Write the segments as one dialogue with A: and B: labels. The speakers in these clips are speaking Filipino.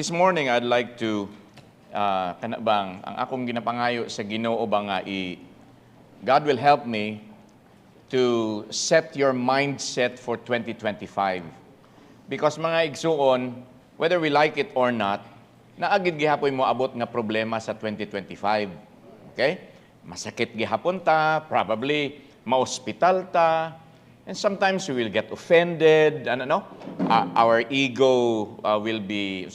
A: This morning, I'd like to, kanabang, ang akong ginapangayo sa Ginoo ba nga God will help me to set your mindset for 2025. Because mga igsuon, whether we like it or not, naagid gihapon mo abot nga problema sa 2025. Okay? Masakit gihapon ta, probably ma-hospital ta, and sometimes we will get offended, our ego will be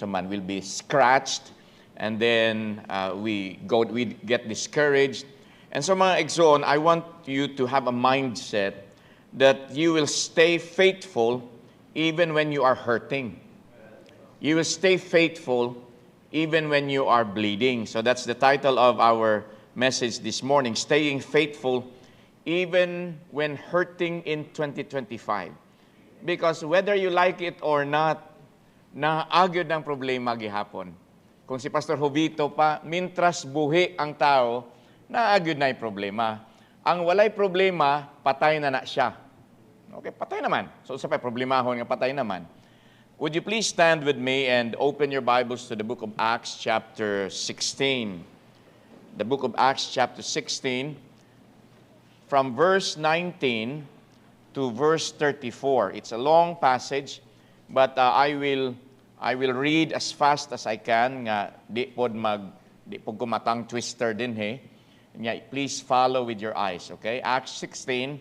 A: scratched, and then we get discouraged. And so mga igsoon, I want you to have a mindset that you will stay faithful even when you are hurting. You will stay faithful even when you are bleeding. So that's the title of our message this morning, Staying Faithful even when hurting in 2025. Because whether you like it or not, naagyod ng problema gihapon. Kung si Pastor Jovito pa, mintras buhi ang tao, naagyod na yung problema. Ang walay problema, patay na siya. Okay, patay naman. So sa problemahon nga patay naman. Would you please stand with me and open your Bibles to the book of Acts chapter 16. The book of Acts chapter 16, from verse 19 to verse 34. It's a long passage, but I will read as fast as I can. Nga di pod kumatang twister din he. Please follow with your eyes, okay? Acts 16,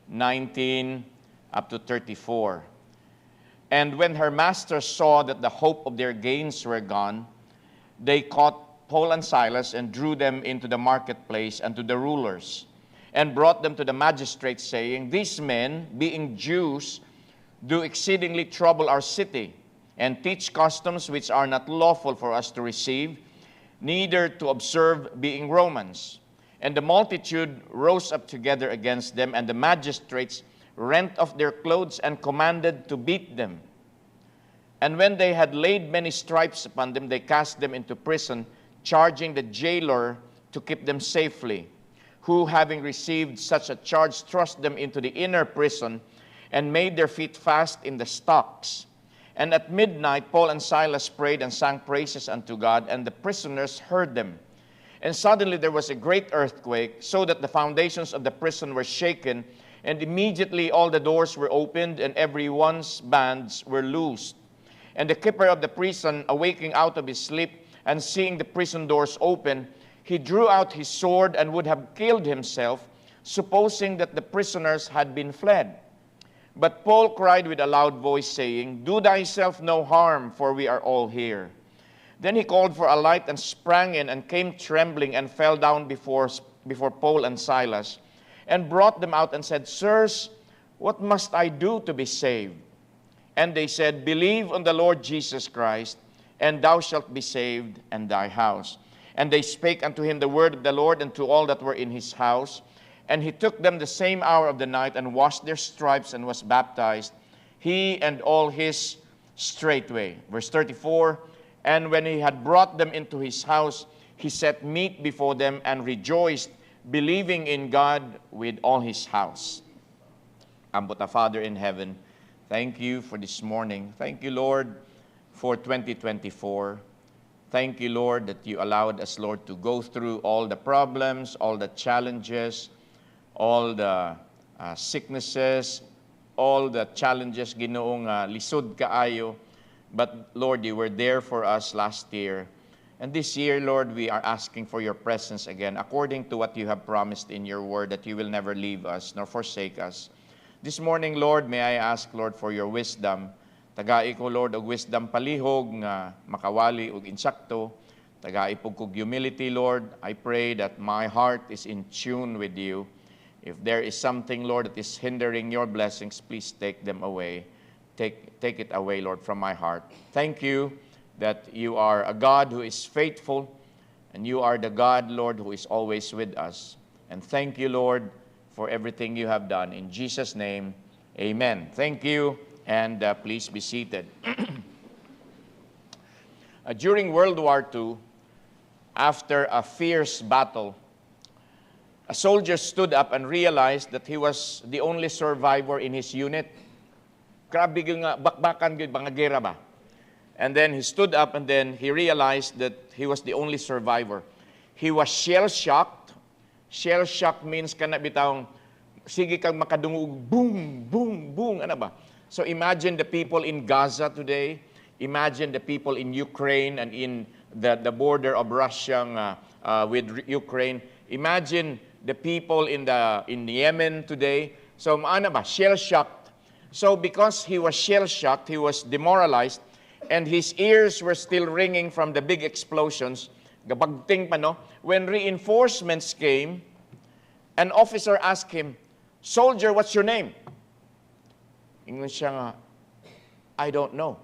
A: 19 up to 34. And when her masters saw that the hope of their gains were gone, they caught Paul and Silas and drew them into the marketplace and to the rulers, and brought them to the magistrates, saying, These men, being Jews, do exceedingly trouble our city, and teach customs which are not lawful for us to receive, neither to observe, being Romans. And the multitude rose up together against them, and the magistrates rent off their clothes and commanded to beat them. And when they had laid many stripes upon them, they cast them into prison, charging the jailer to keep them safely, who, having received such a charge, thrust them into the inner prison and made their feet fast in the stocks. And at midnight Paul and Silas prayed and sang praises unto God, and the prisoners heard them. And suddenly there was a great earthquake, so that the foundations of the prison were shaken, and immediately all the doors were opened, and every one's bands were loosed. And the keeper of the prison, awaking out of his sleep, and seeing the prison doors open, he drew out his sword and would have killed himself, supposing that the prisoners had been fled. But Paul cried with a loud voice, saying, Do thyself no harm, for we are all here. Then he called for a light and sprang in, and came trembling and fell down before Paul and Silas, and brought them out and said, Sirs, what must I do to be saved? And they said, Believe on the Lord Jesus Christ, and thou shalt be saved, and thy house. And they spake unto him the word of the Lord, and to all that were in his house. And he took them the same hour of the night, and washed their stripes, and was baptized, he and all his straightway. Verse 34, And when he had brought them into his house, he set meat before them, and rejoiced, believing in God with all his house. Ambot, Father in heaven, thank you for this morning. Thank you, Lord, for 2024. Thank you, Lord, that you allowed us, Lord, to go through all the problems, all the challenges, all the sicknesses, all the challenges, Ginoong lisod kaayo. But, Lord, you were there for us last year. And this year, Lord, we are asking for your presence again, according to what you have promised in your word, that you will never leave us nor forsake us. This morning, Lord, may I ask, Lord, for your wisdom. Tagai ko, Lord, og wisdom palihog nga makawali og insakto. Tagai po kog humility, Lord. I pray that my heart is in tune with you. If there is something, Lord, that is hindering your blessings, please take them away. Take it away, Lord, from my heart. Thank you that you are a God who is faithful, and you are the God, Lord, who is always with us. And thank you, Lord, for everything you have done. In Jesus' name, amen. Thank you. And please be seated. During World War II, after a fierce battle, a soldier stood up and realized that he was the only survivor in his unit. Grabe nga bakbakan gyud mga gera ba. And then he stood up and then he realized that he was the only survivor. He was shell-shocked. Shell-shocked means kana bitawng sige kang makadungog, boom, boom, boom, ano ba? So imagine the people in Gaza today. Imagine the people in Ukraine and in the border of Russia with Ukraine. Imagine the people in Yemen today. So ano ba? Shell-shocked. So because he was shell-shocked, he was demoralized, and his ears were still ringing from the big explosions. Gabagting pa, no? When reinforcements came, an officer asked him, "Soldier, what's your name?" Ingon siya nga, "I don't know."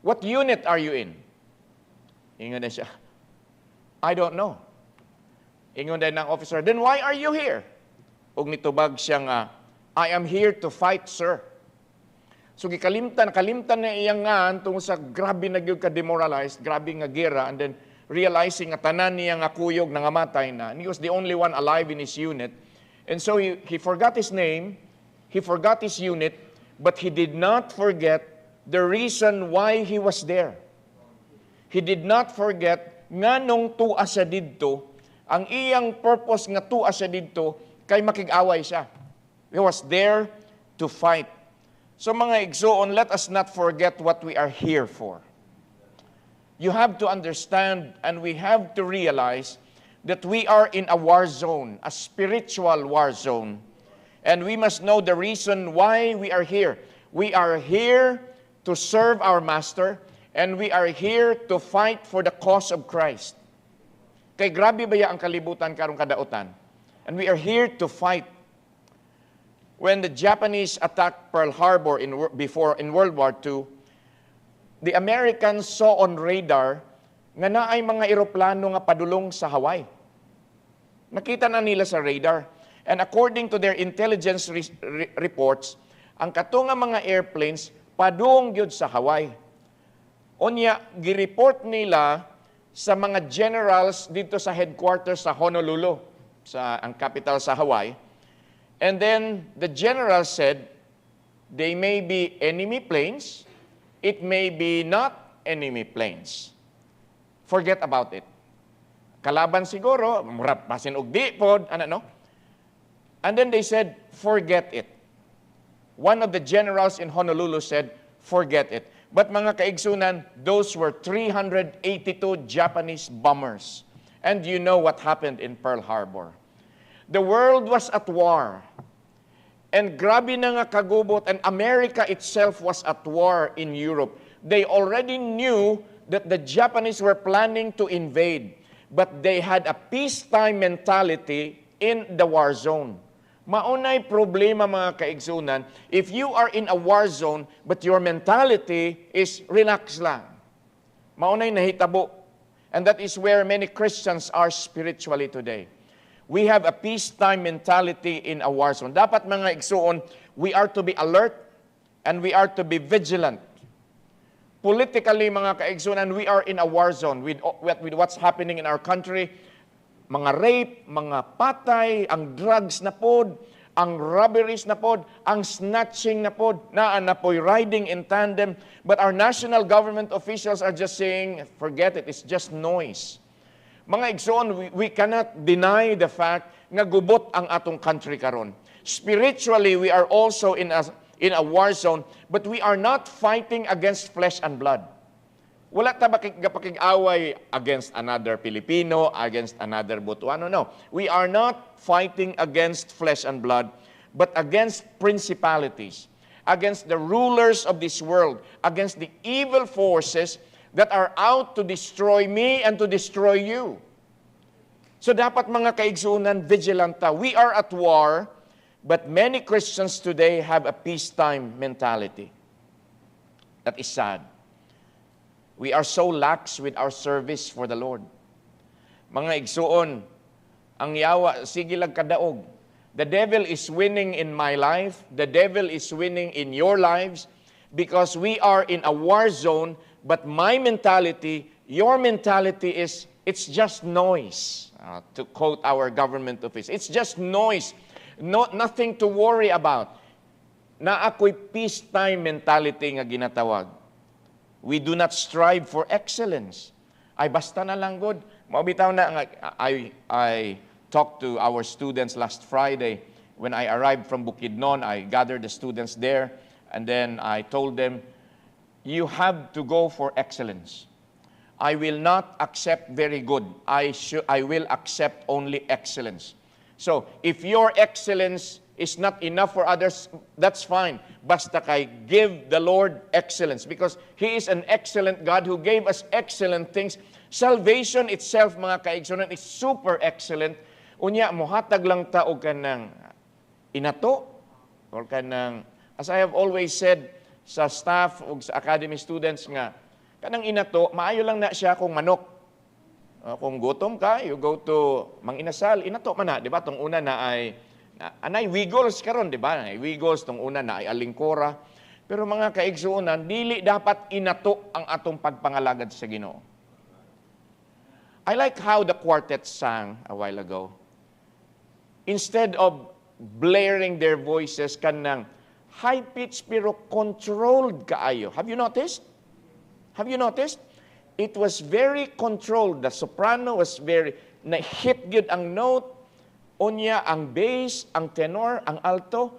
A: "What unit are you in?" Ingon na siya, "I don't know." Ingon din ng officer, "Then why are you here?" Ug nitubag siya nga, "I am here to fight, sir." So kalimtan na iyang nga tungod sa grabe na gyud ka demoralized, grabe nga gera, and then realizing nga tanan niya nga kuyog nangamatay na. And he was the only one alive in his unit. And so he forgot his name, he forgot his unit, but he did not forget the reason why he was there. He did not forget nga nung tuwa siya didto, ang iyang purpose nga tuwa siya didto kay makig-away siya. He was there to fight. So mga igsoon, let us not forget what we are here for. You have to understand and we have to realize that we are in a war zone, a spiritual war zone. And we must know the reason why we are here. We are here to serve our Master, and we are here to fight for the cause of Christ. Kay grabe ba ya ang kalibutan karong kadautan? And we are here to fight. When the Japanese attacked Pearl Harbor in World War II, the Americans saw on radar nga naay mga eroplano nga padulong sa Hawaii. Nakita na nila sa radar. And according to their intelligence reports, ang kato nga mga airplanes padung gyud sa Hawaii. Unya, gireport nila sa mga generals dito sa headquarters sa Honolulu, sa ang capital sa Hawaii. And then the general said, they may be enemy planes, it may be not enemy planes. Forget about it. Kalaban siguro, murap pasin og di pod, ano no? And then they said, forget it. One of the generals in Honolulu said, forget it. But mga kaigsunan, those were 382 Japanese bombers. And you know what happened in Pearl Harbor. The world was at war. And grabe na nga kagubot, and America itself was at war in Europe. They already knew that the Japanese were planning to invade, but they had a peacetime mentality in the war zone. Maunay problema mga kaigsunan, if you are in a war zone, but your mentality is relax lang. Maunay nahitabo. And that is where many Christians are spiritually today. We have a peacetime mentality in a war zone. Dapat mga igsuon, we are to be alert and we are to be vigilant. Politically, mga kaigsunan, we are in a war zone with what's happening in our country. Mga rape, mga patay, ang drugs na pod, ang robberies na pod, ang snatching na pod, na po'y riding in tandem. But our national government officials are just saying, forget it, it's just noise. Mga igsoon, we cannot deny the fact nga gubot ang atong country karon. Spiritually, we are also in a war zone, but we are not fighting against flesh and blood. Wala ta pakig-away against another Filipino, against another Botswana. No. We are not fighting against flesh and blood, but against principalities, against the rulers of this world, against the evil forces that are out to destroy me and to destroy you. So dapat mga kaigsunan, vigilant ta. We are at war, but many Christians today have a peacetime mentality. That is sad. We are so lax with our service for the Lord. Mga igsuon, ang yawa, sige lang kadaog. The devil is winning in my life. The devil is winning in your lives because we are in a war zone. But my mentality, your mentality is, it's just noise. To quote our government office, it's just noise. Nothing to worry about. Na ako'y peacetime mentality nga ginatawag. We do not strive for excellence. Ay basta na lang good. Maubitaw na I talked to our students last Friday. When I arrived from Bukidnon, I gathered the students there, and then I told them, you have to go for excellence. I will not accept very good. I will accept only excellence. So, if your excellence is not enough for others, that's fine. Basta kay give the Lord excellence, because He is an excellent God who gave us excellent things. Salvation itself, mga kaigsunan, is super excellent. Unya, muhatag lang ta og kanang inato, or kanang, as I have always said sa staff o sa academy students nga, kanang inato, maayo lang na siya kung manok. Kung gutom ka, you go to Mang Inasal, inato man na, di ba? Tong una na ay, anay wiggles karon, di ba? Wiggles, tong una na ay alingkora. Pero mga kaigsuunan, dili dapat inato ang atong pagpangalagad sa Ginoo. I like how the quartet sang a while ago. Instead of blaring their voices kanang high-pitched pero controlled kaayo. Have you noticed? Have you noticed? It was very controlled. The soprano was very, na-hit good ang note, unya ang bass, ang tenor, ang alto.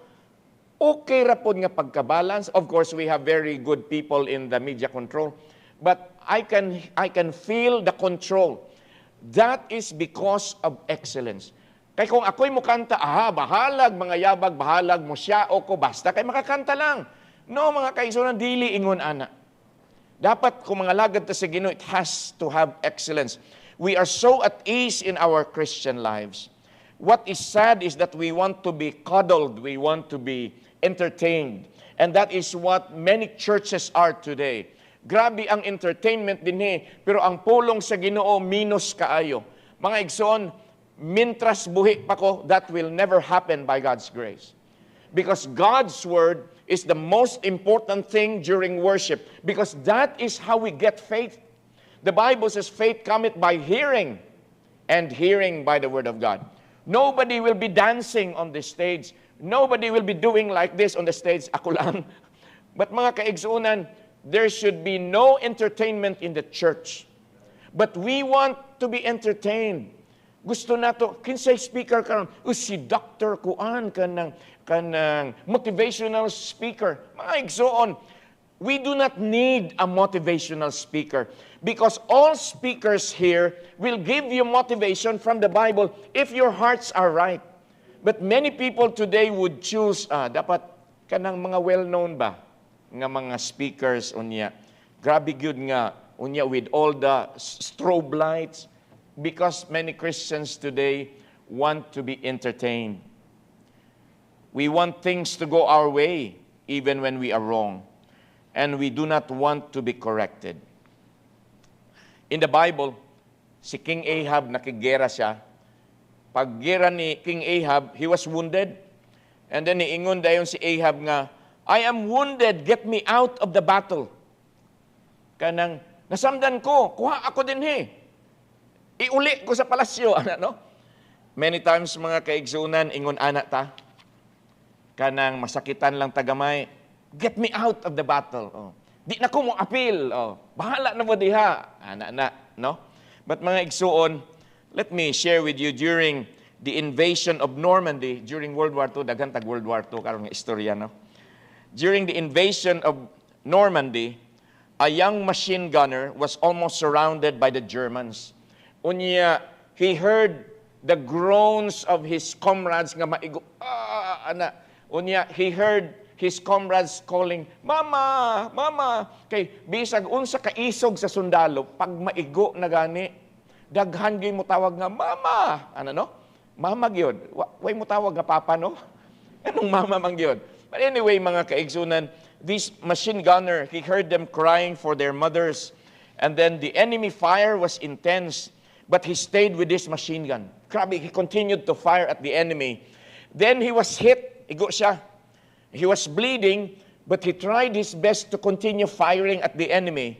A: Okay ra pod nga pagka-balance. Of course, we have very good people in the media control. But I can feel the control. That is because of excellence. Kaya kung ako'y mukanta, bahalag, mga yabag, bahalag mo siya o ko, basta kay makakanta lang. No, mga kaigsunan, dili ingon ana. Dapat kung mga lagad ta sa Ginoo, it has to have excellence. We are so at ease in our Christian lives. What is sad is that we want to be coddled, we want to be entertained. And that is what many churches are today. Grabe ang entertainment din pero ang pulong sa Ginoo minus kaayo. Mga igsoon, mintras buhi pa ko, that will never happen by God's grace. Because God's word is the most important thing during worship, because that is how we get faith. The Bible says faith cometh by hearing, and hearing by the word of God. Nobody will be dancing on the stage. Nobody will be doing like this on the stage. Ako lang. But mga kaigsuunan, there should be no entertainment in the church. But we want to be entertained. Gusto nato, kinsay speaker karon, si Dr. Kuan kanang motivational speaker. Mga igsoon, we do not need a motivational speaker, because all speakers here will give you motivation from the Bible if your hearts are right. But many people today would choose, dapat kanang mga well-known ba, nga mga speakers unya. Grabe gyud nga, unya with all the strobe lights, because many Christians today want to be entertained. We want things to go our way, even when we are wrong. And we do not want to be corrected. In the Bible, si King Ahab, nakigera siya. Paggera ni King Ahab, he was wounded. And then niingon dayon si Ahab nga, I am wounded, get me out of the battle. Kanang, nasamdan ko, kuha ako din Iuli ko sa palasyo, no? Many times mga kaigsunan, ingon anak ta, kanang masakitan lang tagamay, get me out of the battle. Di na ko mo appeal. Bahala na mo diha. Anak, no? But mga igsuon, let me share with you during the invasion of Normandy, during World War II, daghan tag World War II, karong istorya, no? During the invasion of Normandy, a young machine gunner was almost surrounded by the Germans. Unya, he heard the groans of his comrades nga maigo. Unya, he heard his comrades calling, Mama! Mama! Kay bisag unsa ka isog sa sundalo, pag maigo na gani, daghan gyud mo tawag nga, Mama! Mama gyud. Way mo tawag nga Papa, no? Anong Mama man gyud? But anyway, mga kaigsunan, this machine gunner, he heard them crying for their mothers. And then the enemy fire was intense, but he stayed with this machine gun. Grabe, he continued to fire at the enemy. Then he was hit, igo siya. He was bleeding, but he tried his best to continue firing at the enemy.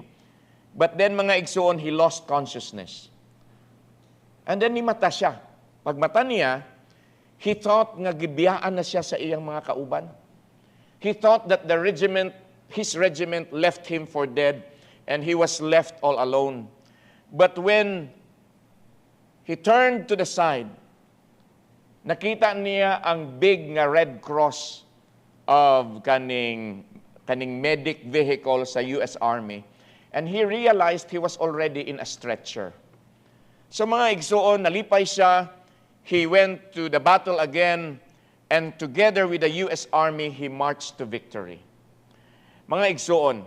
A: But then, mga igsoon, he lost consciousness. And then, nimata siya. Pag mata niya, he thought nga gibiyaan na siya sa iyang mga kauban. He thought that his regiment left him for dead. and he was left all alone. But when he turned to the side, nakita niya ang big nga red cross of kaning medic vehicle sa US Army. And he realized he was already in a stretcher. So mga igsoon, nalipay siya. He went to the battle again, and together with the US Army, he marched to victory. Mga igsoon,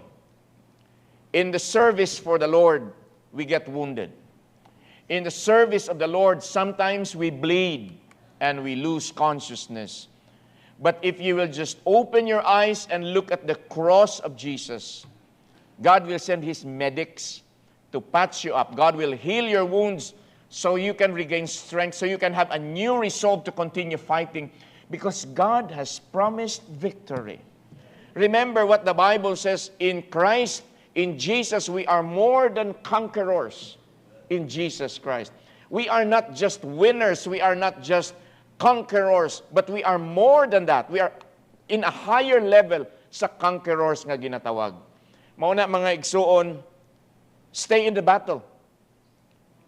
A: in the service for the Lord, we get wounded. In the service of the Lord, sometimes we bleed and we lose consciousness. But if you will just open your eyes and look at the cross of Jesus, God will send His medics to patch you up. God will heal your wounds so you can regain strength, so you can have a new resolve to continue fighting, because God has promised victory. Remember what the Bible says, in Christ, in Jesus, we are more than conquerors in Jesus Christ. We are not just winners, we are not just conquerors, but we are more than that. We are in a higher level sa conquerors nga ginatawag. Mauna mga igsuon, stay in the battle,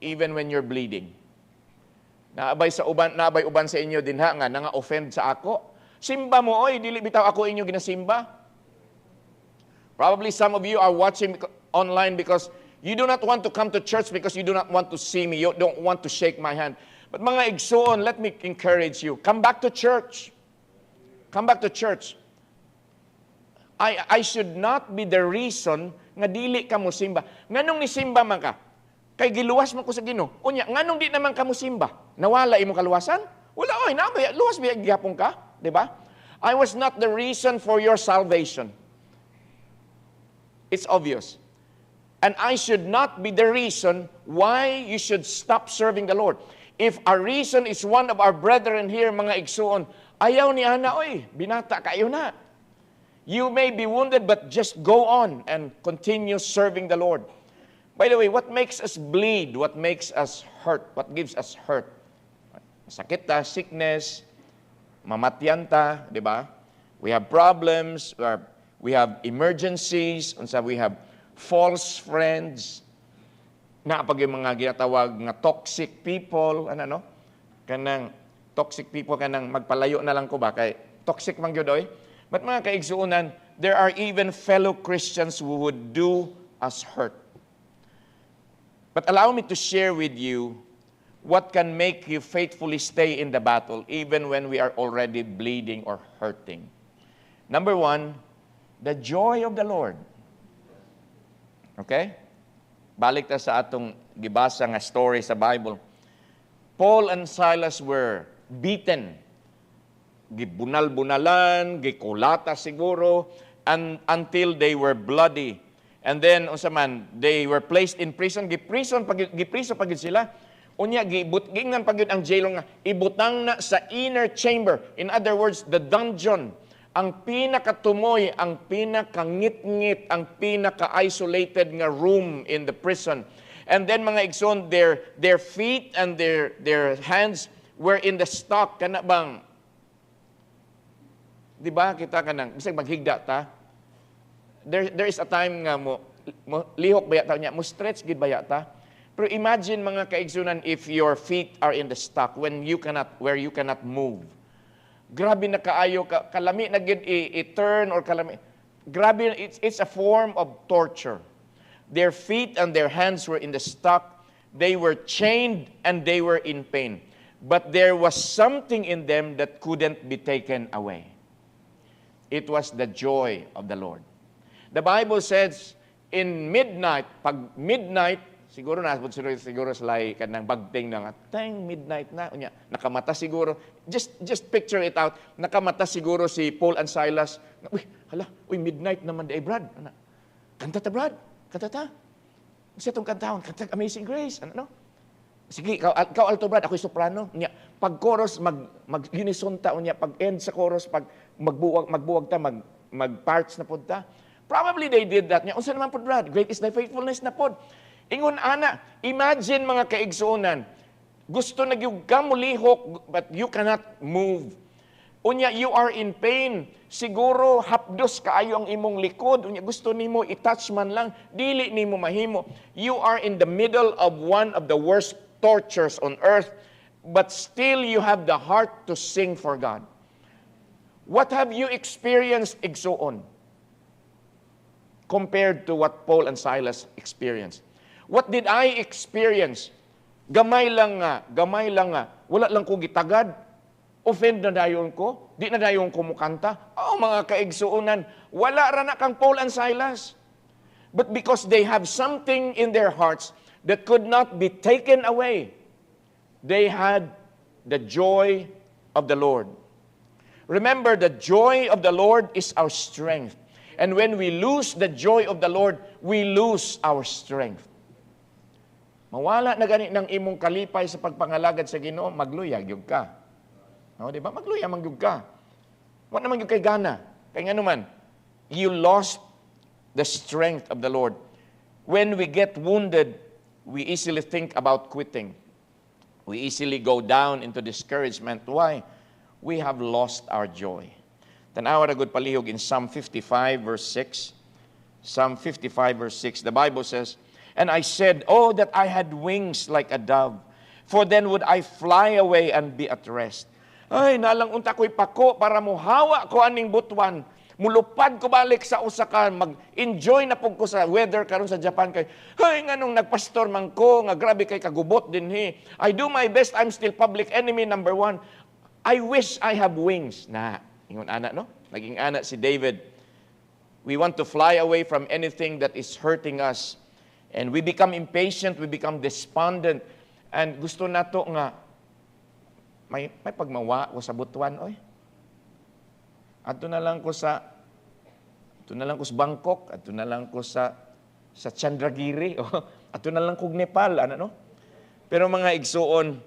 A: even when you're bleeding. Naabay uban sa inyo dinha nga nanga-offend sa ako. Simba mo, oy, dili bitaw ako inyo ginasimba. Probably some of you are watching online because you do not want to come to church because you do not want to see me. You don't want to shake my hand. But mga igsoon, let me encourage you. Come back to church. Come back to church. I should not be the reason nga dili ka mo simba. Nganong ni simba man ka? Kay giluwas man ko sa Ginoo. Unya, nganong di naman ka mo simba? Nawala imo kaluwasan? Wala oy, nabay luwas biya gihapon ka, di ba? I was not the reason for your salvation. It's obvious. And I should not be the reason why you should stop serving the Lord. If our reason is one of our brethren here, mga igsuon, ayaw ni ana, oy, binata kayo na. You may be wounded, but just go on and continue serving the Lord. By the way, what makes us bleed? What makes us hurt? What gives us hurt? Sakit ta, sickness, mamatyan ta, di ba? We have problems, we have emergencies, we have false friends, na pag yung mga ginatawag nga toxic people, kanang toxic people, kanang magpalayo na lang ko ba, kay toxic man gyud oy. But mga kaigsuunan, there are even fellow Christians who would do us hurt. But allow me to share with you what can make you faithfully stay in the battle even when we are already bleeding or hurting. Number one, the joy of the Lord. Okay? Balik ta sa atong gibasa nga story sa Bible. Paul and Silas were beaten. Gibunal-bunalan, gikulata siguro, and until they were bloody. And then, they were placed in prison. Giprison pagid sila. Unya, gingnan pagid ang jailor nga, ibutang na sa inner chamber. In other words, the dungeon. Ang pinakatumoy, ang pinakangit-ngit, ang pinaka-isolated nga room in the prison. And then, mga igsoon, their feet and their hands were in the stock. Kana bang, di ba kita kanang, bisag maghigda ta, there is a time nga mo lihok ba yata niya, mo stretch gid ba yata. Pero imagine mga kaigsunan if your feet are in the stock where you cannot move. Grabe na kaayo kalami na gid i-turn or kalami. Grabe, it's a form of torture. Their feet and their hands were in the stock. They were chained and they were in pain. But there was something in them that couldn't be taken away. It was the joy of the Lord. The Bible says, in midnight, pag midnight, siguro sila kanang bagting na nga, tang midnight na, nakamata siguro, just picture it out, nakamata siguro si Paul and Silas, midnight naman di Brad, kanta ta Brad, kanta ta, siya itong kantahon, kanta Amazing Grace, sige, ikaw alto Brad, ako'y soprano, pag chorus, mag-unisunta, pag end sa chorus, pag magbuwag ta, mag-parts na punta. Probably they did that. Unsa naman po, Brad? Great is thy faithfulness na po. Ingon, ana, imagine mga kaigsuunan, gusto na yung gamulihok, but you cannot move. Unya, you are in pain. Siguro, hapdos kaayo ang imong likod. Unya, gusto nimo i-touch man lang, dili nimo mahimo. You are in the middle of one of the worst tortures on earth, but still you have the heart to sing for God. What have you experienced, igsoon, compared to what Paul and Silas experienced? What did I experience? Gamay lang nga. Wala lang ko gitagad. Offend na dayon ko. Di na dayon ko mukanta. Mga kaigsuunan, wala ra na kang Paul and Silas. But because they have something in their hearts that could not be taken away, they had the joy of the Lord. Remember, the joy of the Lord is our strength. And when we lose the joy of the Lord, we lose our strength. Mawala na gani ng imong kalipay sa pagpangalagad sa Ginoo, magluyag yug ka. Di ba? Magluyag man yug ka. Wa naman yug kay gana. Kay nga naman, you lost the strength of the Lord. When we get wounded, we easily think about quitting. We easily go down into discouragement. Why? We have lost our joy. Tanawa ra gud palihog in Psalm 55 verse 6. Psalm 55 verse 6. The Bible says, "And I said, oh, that I had wings like a dove, for then would I fly away and be at rest." Ay, nalang unta ko'y pako para muhawa ko aning butuan. Mulupad ko balik sa usa ka, mag-enjoy na pug ko sa weather karon sa Japan kay. Ay, nganong nagpastor man ko, nga grabe kay kagubot dinhi. I do my best, I'm still public enemy number 1. I wish I have wings. Ingon ana no? Naging ana si David. We want to fly away from anything that is hurting us. And we become impatient, we become despondent. And gusto nato nga, may pagmawa ko sa butuan, oy. Ato na lang ko sa Bangkok, ato na lang ko sa Chandragiri, ato na lang kog Nepal, no? Pero mga igsuon,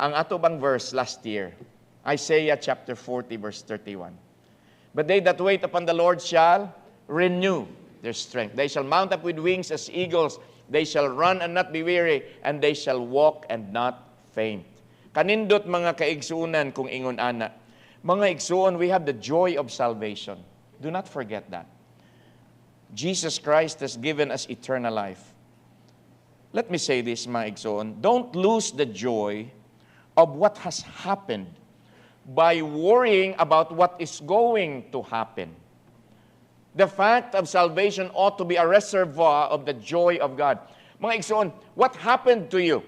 A: ang ato bang verse last year, Isaiah chapter 40 verse 31. But they that wait upon the Lord shall renew their strength. They shall mount up with wings as eagles. They shall run and not be weary, and they shall walk and not faint. Kanindot mga kaigsuunan kung ingon ana. Mga igsuon, we have the joy of salvation. Do not forget that. Jesus Christ has given us eternal life. Let me say this, mga igsuon. Don't lose the joy of what has happened by worrying about what is going to happen. The fact of salvation ought to be a reservoir of the joy of God. Mga igsoon, what happened to you?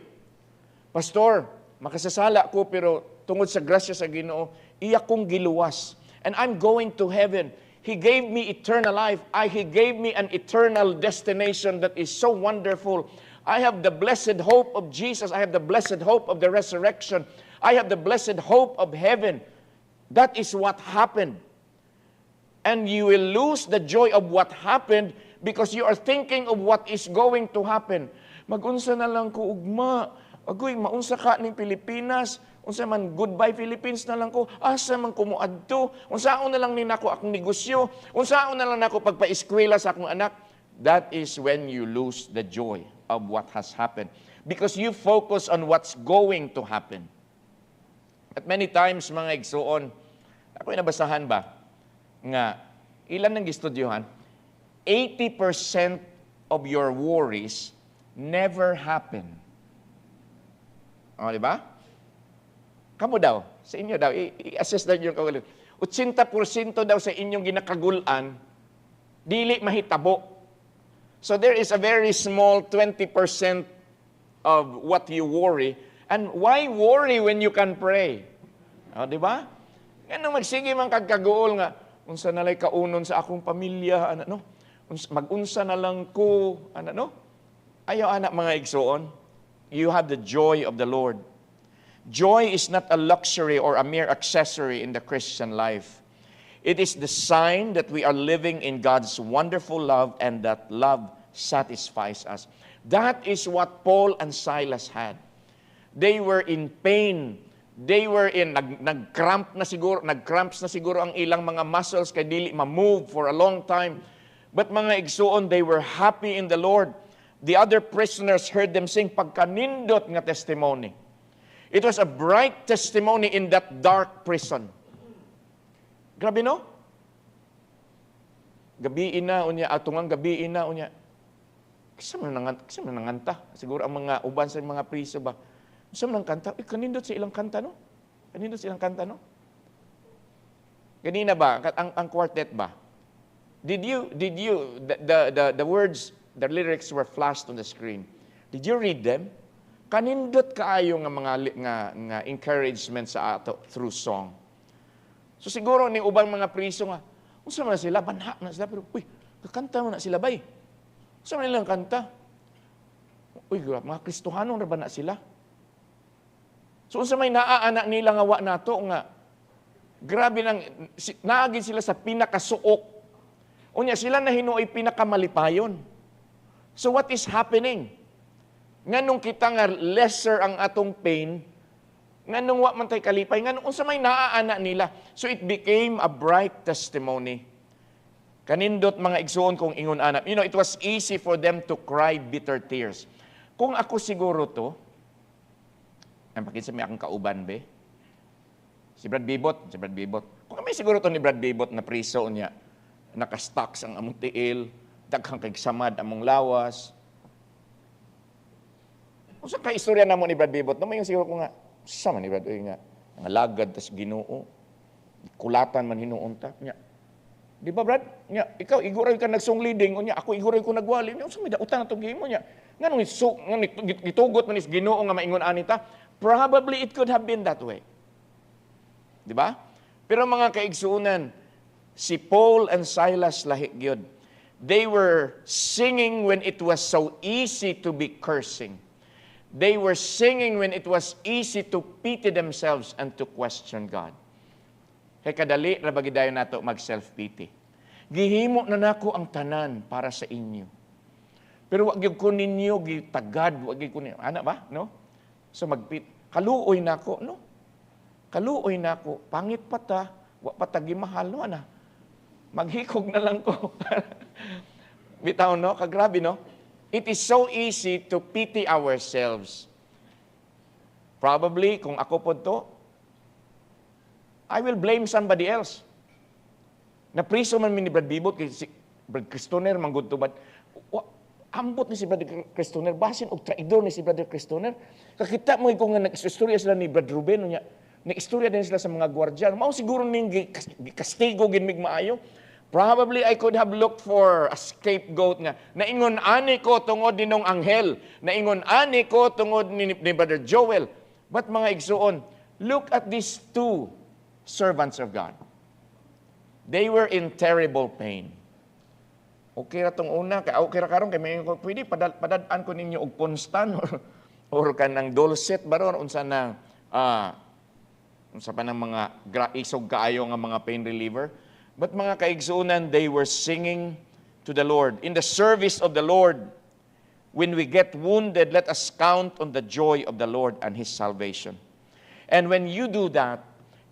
A: Pastor, makasasala ko pero tungod sa grasya sa Ginoo, iya kong giluwas. And I'm going to heaven. He gave me eternal life. He gave me an eternal destination that is so wonderful. I have the blessed hope of Jesus. I have the blessed hope of the resurrection. I have the blessed hope of heaven. That is what happened. And you will lose the joy of what happened because you are thinking of what is going to happen. Magunsa na lang ko ugma. Agoy, maunsa ka ning Pilipinas. Unsa man, goodbye Philippines na lang ko. Asa man ko moadto. Unsaon na lang ninako akong negosyo. Unsaon na lang nako pagpa-eskwela sa akong anak. That is when you lose the joy of what has happened. Because you focus on what's going to happen. At many times, mga igsuon, ako'y nabasahan ba, nga, ilan nang gistudyohan, 80% of your worries never happen. Di ba? Kamu daw, sa inyo daw, i-assess daw yung kagulan. 80% daw sa inyong ginakagulan, dili mahitabo. So there is a very small 20% of what you worry. And why worry when you can pray? Di ba? Ganun magsige man kagkaguol nga, unsa na lay kaunon sa akong pamilya, mag-unsa na lang ko, Ayaw anak mga igsoon, you have the joy of the Lord. Joy is not a luxury or a mere accessory in the Christian life. It is the sign that we are living in God's wonderful love and that love satisfies us. That is what Paul and Silas had. They were in pain. They were in, nag-cramps na siguro ang ilang mga muscles kay dili ma-move for a long time. But mga igsuon, they were happy in the Lord. The other prisoners heard them sing pagkanindot nga testimony. It was a bright testimony in that dark prison. Grabe no? Gabi na unya, atungang gabi na unya. Kisa man nanganta. Siguro ang mga uban sa mga priso ba. Kisa man kanta. Kanindot sa ilang kanta no? Kanindot sa ilang kanta no? Ganina ba? Ang quartet ba? Did you the words, the lyrics were flashed on the screen. Did you read them? Kanindot kaayo nga mga nga encouragement sa ato through song. So siguro ni ubang mga priso nga, unsa man sila banha na sila pero kakanta man na sila bay. Unsa man nilang kanta? Grabe, mga Kristohanong ra ba na sila? So unsa may naaanak nila nga wa nato nga grabe nang naagid sila sa pinakasuok. Unya sila na hinuoy pinakamalipayon. So what is happening? Nganong kita nga lesser ang atong pain, nganong wa man tay kalipay, nganong unsa may naaanak nila. So it became a bright testimony. Kanindot mga igsuon kong ingon anak. You know, it was easy for them to cry bitter tears. Kung ako siguro to, ang pakinsa may akong kauban be, si Brad Bibot. Kung kami siguro to ni Brad Bibot na priso niya, nakastocks ang among tiil, daghang kay samad among lawas. Unsa ka istorya namo ni Brad Bibot? No, mayon siguro ko nga, sama ni Brad nga, nga lagad tas Ginoo, kulatan man hinuunta nya. Di ba Brad? Nya, ikaw iguray ka nagsungleading, unya ako iguray ko nagwali. Nya unsa may dautan atong gihimo nya? Nganong gitugot man is Ginoo nga maingon anita? Probably it could have been that way. Di ba? Pero mga kaigsuunan, si Paul and Silas lahi gyud. They were singing when it was so easy to be cursing. They were singing when it was easy to pity themselves and to question God. Kay kadali ra bagidayon nato mag self-pity. Gihimo na nako ang tanan para sa inyo. Pero wag gyud ko ninyo gitagad, wag gyud ko ninyo. Ana ba? No? So kaluoy nako, no? Kaluoy nako, pangit pa ta, wa pa ta gimahal no ana. Maghikog na lang ko. Bitaw no, kagrabe no? It is so easy to pity ourselves. Probably, kung ako po to, I will blame somebody else. Napriso man ni Brad Bibot, kay si Brad Cristoner, manggutubad. Ambot ni si Brad Cristoner, basin og traidor ni si Brother Cristoner. Kakita mo kung nga nag-istorya sila ni Brad Ruben, niya, nag-istorya din sila sa mga gwardiyan. Mao siguro ning kastigo ginmig maayo. Probably I could have looked for a scapegoat nga. Naingon ani ko tungod dinong anghel. Naingon ani ko tungod ni Brother Joel. But mga igsuon, look at these two servants of God. They were in terrible pain. Okay ra tong una, okay ra karon kay may pwede padadaan ko ninyo og Ponstan or kanang Dulcet baron unsa nang unsa pa nang mga isog kaayo nga mga pain reliever. But mga kaigsuunan, they were singing to the Lord. In the service of the Lord, when we get wounded, let us count on the joy of the Lord and His salvation. And when you do that,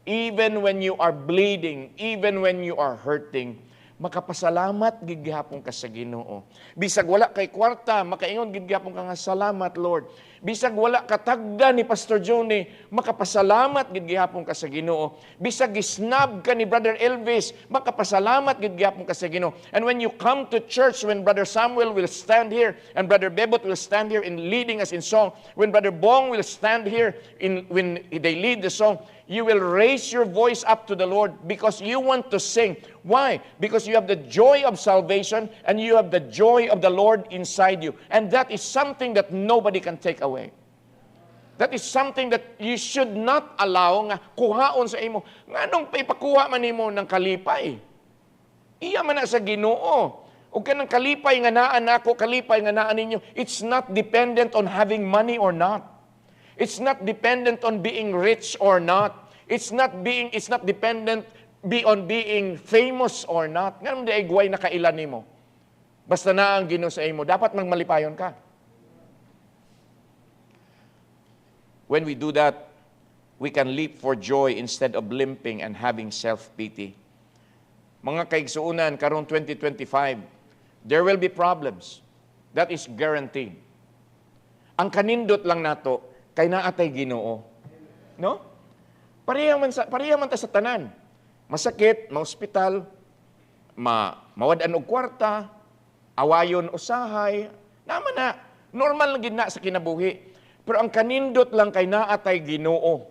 A: even when you are bleeding, even when you are hurting, makapasalamat gid gihapon ka sa Ginoo. Bisag wala kay kwarta, makaingon gid gihapon ka nga salamat Lord. Bisag wala katagda ni Pastor Johnny, makapasalamat gid gihapon ka sa Ginoo. Bisag gisnab ka ni Brother Elvis, makapasalamat gid gihapon ka sa Ginoo. And when you come to church, when Brother Samuel will stand here and Brother Bebot will stand here in leading us in song, when Brother Bong will stand here when they lead the song, you will raise your voice up to the Lord because you want to sing. Why? Because you have the joy of salvation and you have the joy of the Lord inside you. And that is something that nobody can take away. That is something that you should not allow nga kuhaon sa imo. Nganong ipakuha man nimo ng kalipay? Iya man na sa Ginoo. O kanang kalipay nga naan nako, kalipay nga naan ninyo, it's not dependent on having money or not. It's not dependent on being rich or not. It's not dependent on being famous or not. Nga di ay guway na kailan nimo. Basta na ang Ginoo sa imo, dapat mang malipayon ka. When we do that, we can leap for joy instead of limping and having self-pity. Mga kaigsuunan, karong 2025, there will be problems. That is guaranteed. Ang kanindot lang nato, kay naatay Ginoo. No? Pareha man ta sa tanan. Masakit, ma-hospital, mawadan og kwarta, awayon usahay, naman na, normal lang gid na sa kinabuhi. Pero ang kanindot lang kay naatay Ginoo.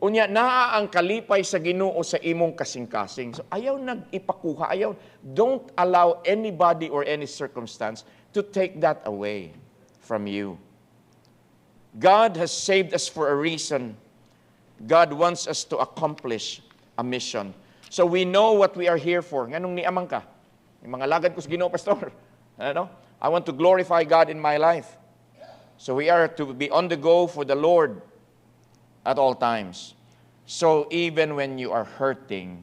A: Unya naa ang kalipay sa Ginoo sa imong kasing-kasing. So ayaw nag-ipakuha, don't allow anybody or any circumstance to take that away from you. God has saved us for a reason. God wants us to accomplish a mission. So we know what we are here for. Nganong niamang ka? Yung mga lagad ko sa Ginoo, Pastor. Ano? I want to glorify God in my life. So we are to be on the go for the Lord at all times. So even when you are hurting,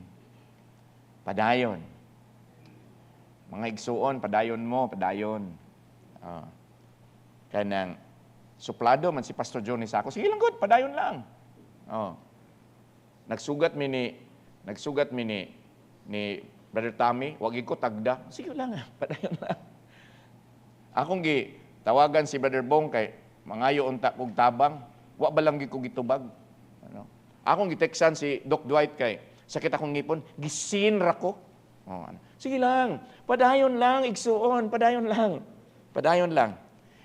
A: padayon. Mga igsuon, padayon mo, padayon. Kanang suplado man si Pastor Johnny sa ako. Sige lang, good, padayon lang. Nagsugat mi ni Brother Tommy, wag ko tagda. Sige lang, padayon lang. Akong tawagan si Brother Bong kay mangayo unta kog tabang, wa ba lang ko gitubag. Ano? Akong giteksan si Doc Dwight kay sakit akong ngipon, gisinra ko. Sige lang, padayon lang, igsuon, padayon lang. Padayon lang.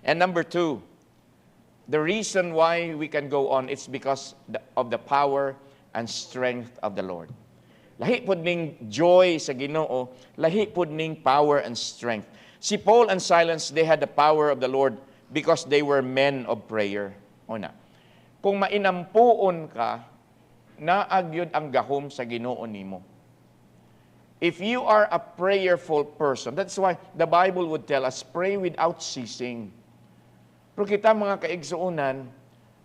A: And number 2, the reason why we can go on, it's because of the power and strength of the Lord. Lahi pod ning joy sa Ginoo, lahi pod ning power and strength. Si Paul and Silas, they had the power of the Lord because they were men of prayer. Una, kung mainampuon ka, naagyod ang gahom sa Ginoo nimo. If you are a prayerful person, that's why the Bible would tell us, pray without ceasing. Pero kita mga kaigsuunan,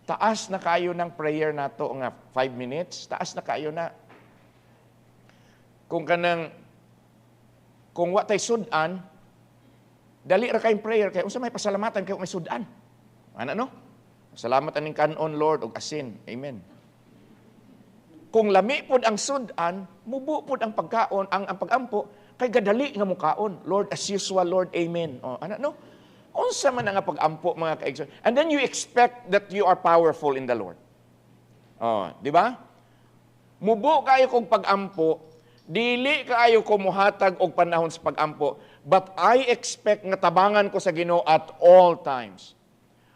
A: taas na kayo ng prayer nato nga 5 minutes, taas na kayo na. Kung wa tay sudan, dali ra kayong prayer kay unsa may pasalamatan kay may sudan. Ana no? Salamat aning kanon Lord og asin. Amen. Kung lami pod ang sudan, mubo pod ang pagkaon, ang pagampo kay gadali nga mukaon. Lord as usual, Lord. Amen. Ana no? Unsa man nga pagampo mga kaigsoon. And then you expect that you are powerful in the Lord. Di ba? Mubo kayo kog pagampo, dili kaayo ko muhatag og panahon sa pagampo, but I expect nga tabangan ko sa Ginoo at all times.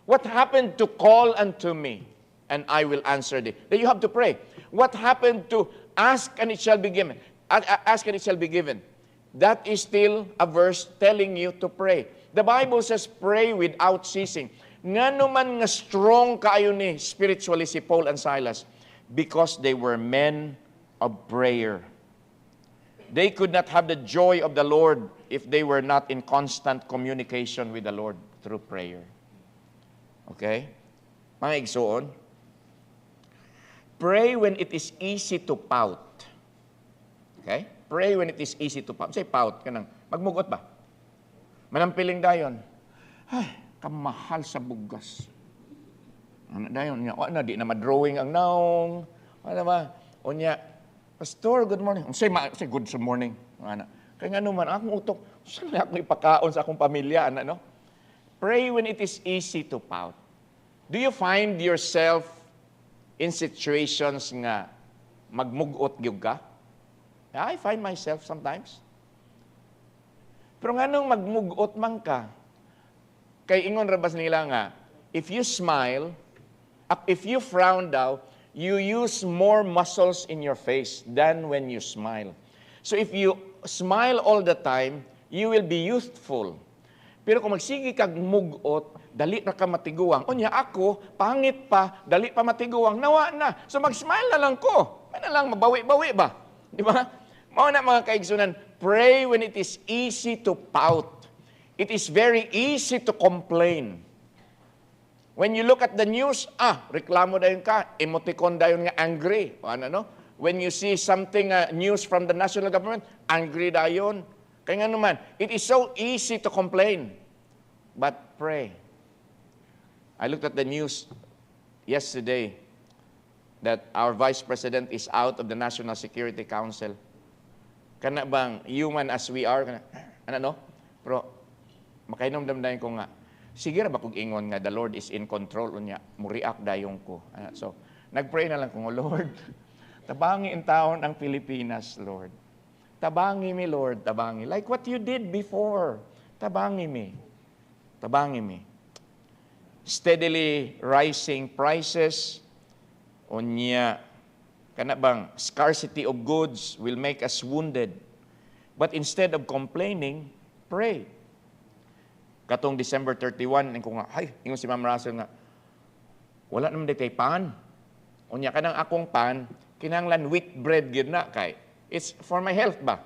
A: What happened to call unto me and I will answer thee? Then you have to pray. What happened to ask and it shall be given? Ask and it shall be given. That is still a verse telling you to pray. The Bible says, pray without ceasing. Nga naman nga strong kaayo ni spiritually si Paul and Silas because they were men of prayer. They could not have the joy of the Lord if they were not in constant communication with the Lord through prayer. Okay? Mga igsoon, pray when it is easy to pout. Okay? Pray when it is easy to pout. Say pout, kanang magmugot ba? Manampiling dayon. Ay, kamahal sa bugas. Ano dayon niya? Wala na, di na madrawing ang naong. Wala ba? O niya, Pastor, good morning. Say good morning. Ano? Kaya nga naman, akong utok, saan na akong ipakaon sa akong pamilya? Ano? Pray when it is easy to pout. Do you find yourself in situations nga magmugot gyud ka? I find myself sometimes. Pero nga nung magmugot man ka, kay ingon rabas nila nga, if you smile, if you frown daw, you use more muscles in your face than when you smile. So if you smile all the time, you will be youthful. Pero kung magsige kag mugot, dali na ka matiguang. Unya ako, pangit pa, dali pa matiguang, nawa na. So mag-smile na lang ko. May na lang, mabawi-bawi ba? Di ba? Mao na mga kaigsunan, pray when it is easy to pout. It is very easy to complain. When you look at the news, reklamo dayon ka, emoticon dayon nga angry. Ano no? When you see something news from the national government, angry dayon. Kaya nga naman, it is so easy to complain. But pray. I looked at the news yesterday that our Vice President is out of the National Security Council. Kana bang human as we are, ano no? Pero makainomdam ko nga, sige ra ba kung ingon nga the Lord is in control unya, mo react dayon ko. So Nag-pray na lang ko, Lord, tabangi ang taon ang Pilipinas, Lord. Tabangi mi, Lord, tabangi. Like what you did before. Tabangi mi. Tabangi mi. Steadily rising prices, unya, kana bang, scarcity of goods will make us wounded. But instead of complaining, pray. Katong December 31, ko nga, ingon si Ma'am Russell nga, wala naman di kay pan. Unya, kanang akong pan, kinanglan wheat bread gid na kay. It's for my health ba?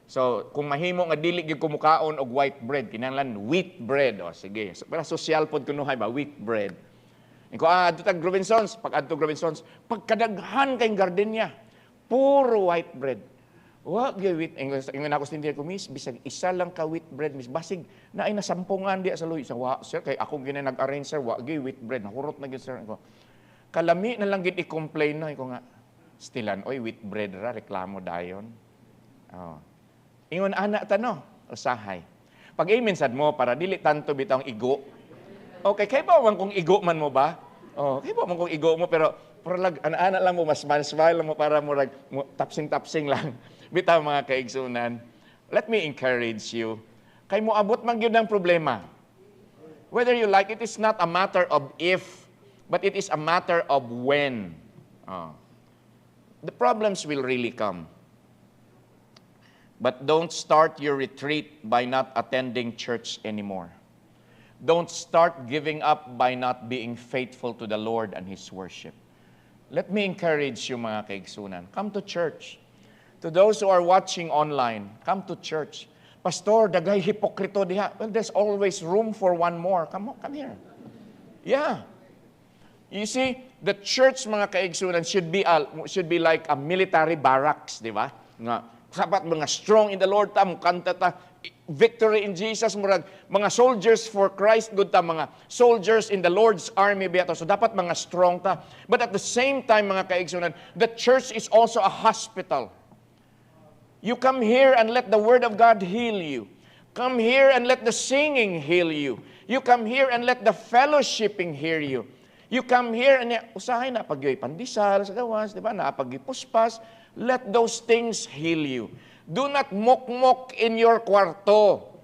A: So, kung mahimo nga dili gyud kumukaon og white bread, kinahanglan wheat bread. O sige, so, para social pod kunuhay ba wheat bread. Iko adto tag Robinsons, pag adto Robinsons, pagkadaghan kay gardenia, puro white bread. Wa gyud wheat, ingon ako stindihan ko, miss, bisag isa lang ka wheat bread, miss, basig na ay nasampungan diya sa luy. Sa wa, sir, kay ako gina nag-arrange sir, wa gyud wheat bread, nahurot na gyud sir. Ko, kalami na lang gid i-complain na iko nga. Stilan, oy wheat bread ra reklamo dayon. Oh. Ingon anak tano, usahay. Pag-amen sad mo para dili tanto bitang igo. Okay, kay ba man kung igo man mo ba? Oh, kay ba man kung igo mo pero lag ana-ana lang mo mas smile lang mo para mo tapsing-tapsing lang. Bitaw mga kaigsunan. Let me encourage you. Kay mo abot man gyud ang problema. Whether you like it is not a matter of if, but it is a matter of when. Oh. The problems will really come. But don't start your retreat by not attending church anymore. Don't start giving up by not being faithful to the Lord and His worship. Let me encourage you mga kaigsunan. Come to church. To those who are watching online, come to church. Pastor, dagay hipokrito diha. Well, there's always room for one more. Come on, come here. Yeah. You see, the church mga kaigsunan should be like a military barracks, di ba? Nga sapat mga strong in the Lord ta, kanta ta, victory in Jesus, murag, mga soldiers for Christ, good ta, mga soldiers in the Lord's army, biyato. So dapat mga strong ta. But at the same time, mga kaigsunan, the church is also a hospital. You come here and let the Word of God heal you. Come here and let the singing heal you. You come here and let the fellowshipping heal you. You come here and usahay na pagyoy pandisal sa gawas, di ba? Na pagipuspas. Let those things heal you. Do not mok-mok in your kwarto.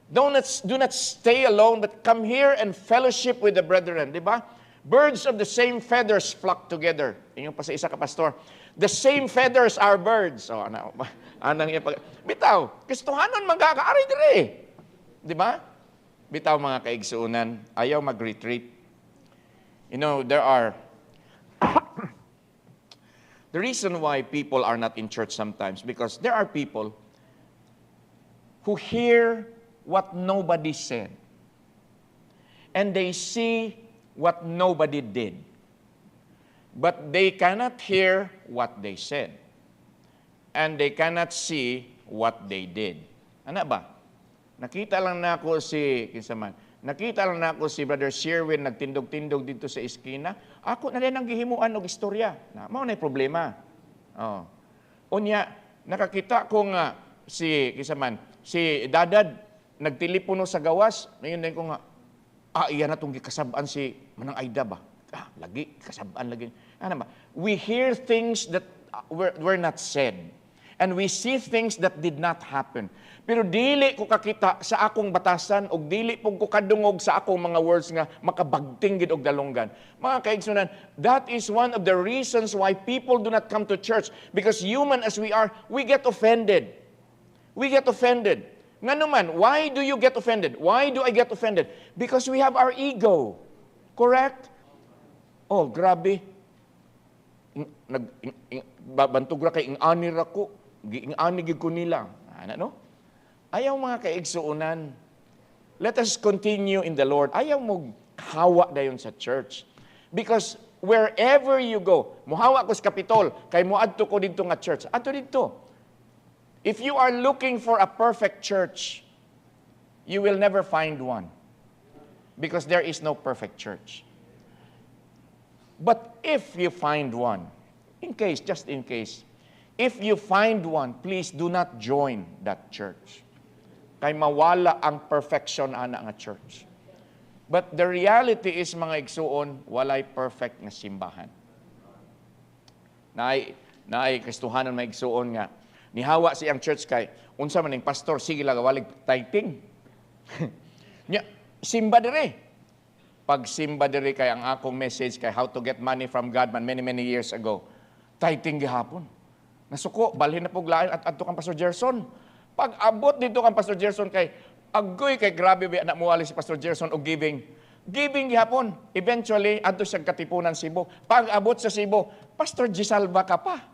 A: Do not stay alone, but come here and fellowship with the brethren. Di ba? Birds of the same feathers flock together. Inyo pa sa isa ka pastor. The same feathers are birds. So, anang bitaw, kistuhanon magkakaari dire. Di ba? Bitaw mga kaigsuunan, ayaw mag-retreat. You know, there are the reason why people are not in church sometimes, because there are people who hear what nobody said, and they see what nobody did, but they cannot hear what they said, and they cannot see what they did. Ano ba? Nakita lang na ako si Brother Sherwin nagtindog-tindog dito sa eskina. Ako na rin ang gihimuan og istorya. Mao na problema. Oh. Unya, nakakita ko nga si Dadad nagtelepono sa gawas. Ngayon din ko nga, iyan na itong gikasabaan si Manang Aida ba? Lagi, kasabaan lagi. Ano ba? We hear things that were not said. And we see things that did not happen. Pero dili ko kakita sa akong batasan o dili po ko kadungog sa akong mga words nga makabagting gid og dalunggan. Mga kaigsunan, that is one of the reasons why people do not come to church. Because human as we are, we get offended. We get offended. Nga naman, why do you get offended? Why do I get offended? Because we have our ego. Correct? Oh, grabe. Bantugra kay ing-ani ra ko. Ing-ani gid ko nila. Ano? Ayaw mga kaigsuunan. Let us continue in the Lord. Ayaw mo hawa dayon sa church. Because wherever you go, muhawa ko sa Kapitol, kay muadto ko dito nga church. Adto dito. If you are looking for a perfect church, you will never find one. Because there is no perfect church. But if you find one, just in case, if you find one, please do not join that church. Kay mawala ang perfection ana nga church. But the reality is, mga igsuon, walay perfect nga simbahan. naay Kristohanon may igsuon nga nihawa siyang church kay unsa man ning pastor sige lagawalig tithing. Nya simba dire. Pag simba dire kay ang akong message kay how to get money from God man many years ago. Tithing gihapon. Nasuko balhin na pug lain at adto kang Pastor Gerson. Pag abot dito kang Pastor Gerson kay agoy kay grabe ba na muwali si Pastor Gerson og giving. Giving gihapon. Eventually, adto siyang Katipunan Cebu. Pag abot sa Cebu, Pastor Gisalva ka pa.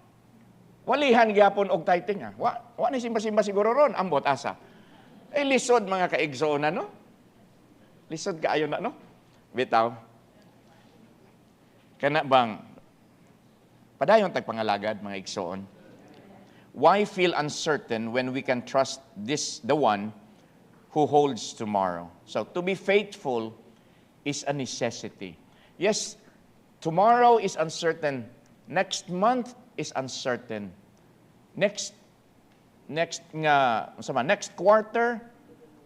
A: Walihan gihapon og tithing. Wa ni simba-simba siguro ron. Ambot asa. Lisod mga kaigsoon na, no? Lisod kaayo na, no? Bitaw. Kana bang, padayon tagpangalagad mga igsoon. Why feel uncertain when we can trust the one who holds tomorrow? So, to be faithful is a necessity. Yes, tomorrow is uncertain. Next month is uncertain. Next quarter,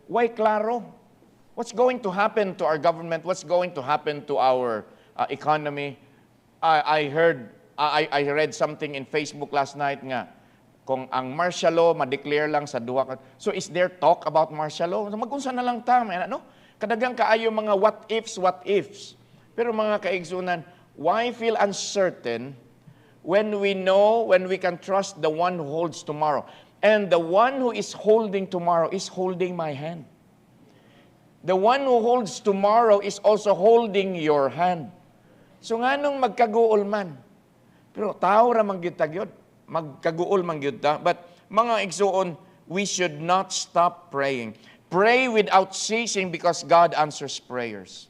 A: why klaro? What's going to happen to our government? What's going to happen to our economy? I read something in Facebook last night nga kung ang martial law ma-declare lang sa duha ka. So is there talk about martial law? Magunsa na lang ta, no? Kadagang kaayo mga what ifs. Pero mga kaigsunan, why feel uncertain when we can trust the one who holds tomorrow? And the one who is holding tomorrow is holding my hand. The one who holds tomorrow is also holding your hand. So nganong magkaguol man. Pero tao ra man gyud ta gyud. Magkaguol man gyud ta. But mga igsuon, we should not stop praying. Pray without ceasing because God answers prayers.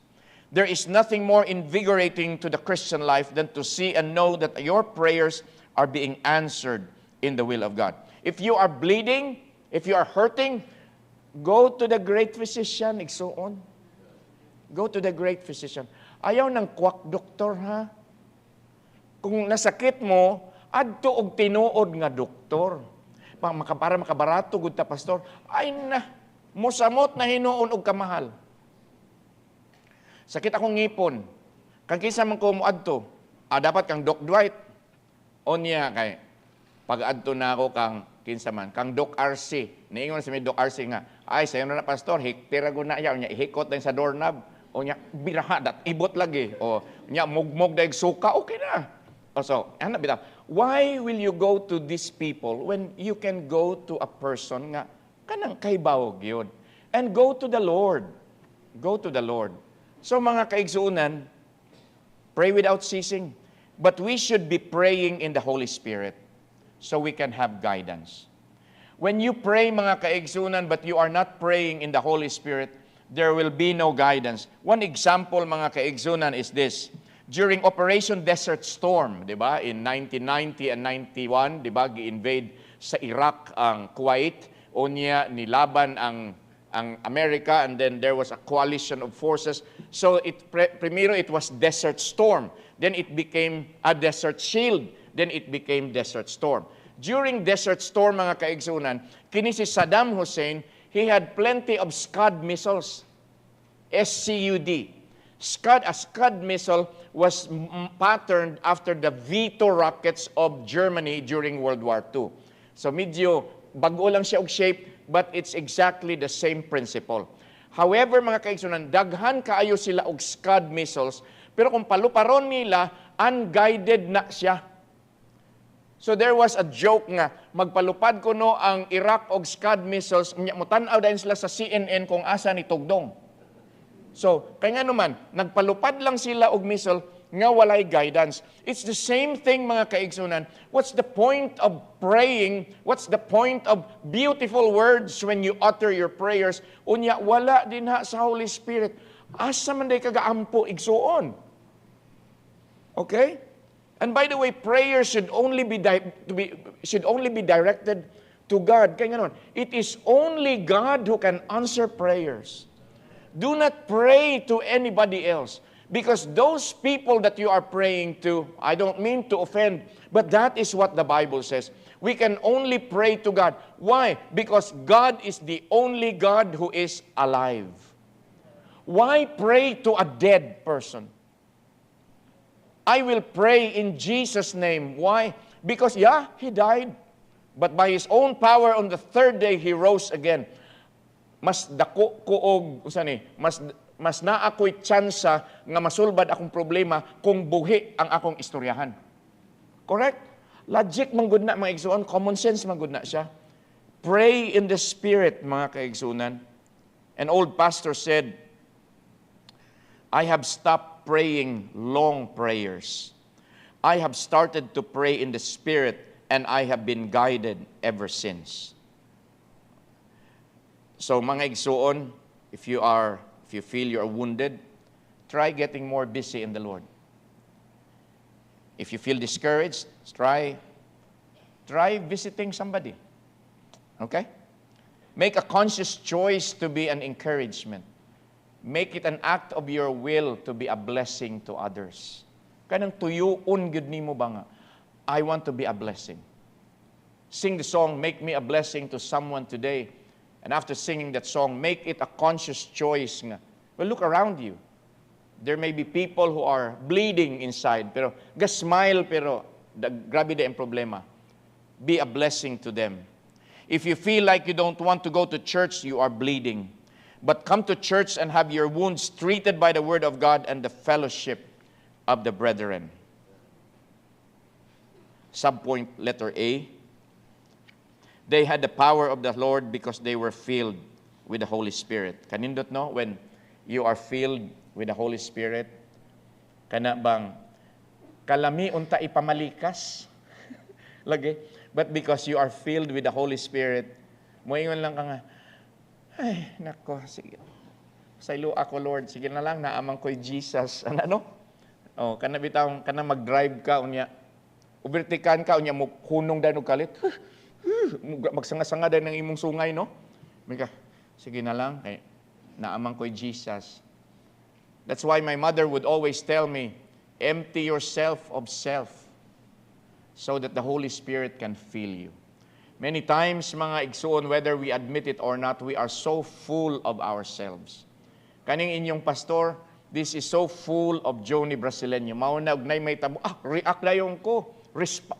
A: There is nothing more invigorating to the Christian life than to see and know that your prayers are being answered in the will of God. If you are bleeding, if you are hurting, go to the great physician, igsuon. Go to the great physician. Ayaw ng quack doktor, ha? Kung nasakit mo, adto og tinuod nga doktor. Para makabarato gud ta pastor. Ay na, musamot na hinuon og kamahal. Sakit akong ngipon. Kang kinsa man ko moadto, dapat kang Doc Dwight. Onya kay pag-adto na ako kang kinsa man, kang Doc RC. Niingon si Doc RC nga, ay sayo na pastor, tira ko na iya, onya ihikot din sa doorknob. Onya biraha dat ibot lagi. O nya mugmog daig suka, okay na. So, ano bitaw? Why will you go to these people when you can go to a person nga kanang kaybaw gyud? And go to the Lord. Go to the Lord. So mga kaigsuunan, pray without ceasing. But we should be praying in the Holy Spirit so we can have guidance. When you pray mga kaigsuunan but you are not praying in the Holy Spirit, there will be no guidance. One example mga kaigsuunan is this. During Operation Desert Storm, di ba, in 1990 and 91, di ba, gi-invade sa Iraq ang Kuwait, unya nilaban ang America, and then there was a coalition of forces. So primero it was Desert Storm, then it became a Desert Shield, then it became Desert Storm. During Desert Storm, mga kaigsunan, kini si Saddam Hussein, he had plenty of Scud missiles, SCUD. A Scud missile was patterned after the V2 rockets of Germany during World War II. So medyo bago lang siya og shape, but it's exactly the same principle. However, mga kaigsunan, daghan kaayo sila og Scud missiles, pero kung paluparon nila, unguided na siya. So there was a joke nga, magpalupad ko no ang Iraq og Scud missiles, mutan-aw dahil sila sa CNN kung asa ni Tugdong. So, kaya nga naman, nagpalupad lang sila og missile nga walay guidance. It's the same thing mga kaigsunan. What's the point of praying? What's the point of beautiful words when you utter your prayers? Unya, wala din ha sa Holy Spirit. Asa man day kagaampo igsuon? Okay? And by the way, prayer should only be directed to God. Kaya nga naman, it is only God who can answer prayers. Do not pray to anybody else. Because those people that you are praying to, I don't mean to offend, but that is what the Bible says. We can only pray to God. Why? Because God is the only God who is alive. Why pray to a dead person? I will pray in Jesus' name. Why? Because, yeah, He died. But by His own power, on the third day, He rose again. Mas dako ko og, mas na ako'y tsansa nga masulbad akong problema kung buhi ang akong istoryahan. Correct? Logic manggod na, mga igsuon. Common sense manggod na siya. Pray in the Spirit, mga kaigsunan. An old pastor said, I have stopped praying long prayers. I have started to pray in the Spirit, and I have been guided ever since. So, mga igsuon, if you feel you are wounded, try getting more busy in the Lord. If you feel discouraged, try visiting somebody. Okay? Make a conscious choice to be an encouragement. Make it an act of your will to be a blessing to others. Kanang tuyuon gyud nimo ba nga, I want to be a blessing. Sing the song, Make Me a Blessing to Someone Today. And after singing that song, make it a conscious choice nga. Well, look around you. There may be people who are bleeding inside, pero smile, pero grabe din ang problema. Be a blessing to them. If you feel like you don't want to go to church, you are bleeding. But come to church and have your wounds treated by the Word of God and the fellowship of the brethren. Subpoint letter A. They had the power of the Lord because they were filled with the Holy Spirit. Kanindot no? When you are filled with the Holy Spirit, kana bang kalami unta ipamalikas? Lagi. But because you are filled with the Holy Spirit, moingon lang ka nga, ay, nako, sige. Saylo ako, Lord. Sige na lang, naamang ko'y Jesus. Ano? Oh, kana bitaw, kana mag-drive ka, unya, ubertikan ka, unya, hunong danog kalit. Magsanga-sanga din ng imong sungay, no? Mika, sige na lang, kay naamang ko'y Jesus. That's why my mother would always tell me, empty yourself of self so that the Holy Spirit can fill you. Many times, mga igsoon, whether we admit it or not, we are so full of ourselves. Kaning inyong pastor, this is so full of Johnny Brasileño. Mauna, ugnay may tabo, react dayon ko.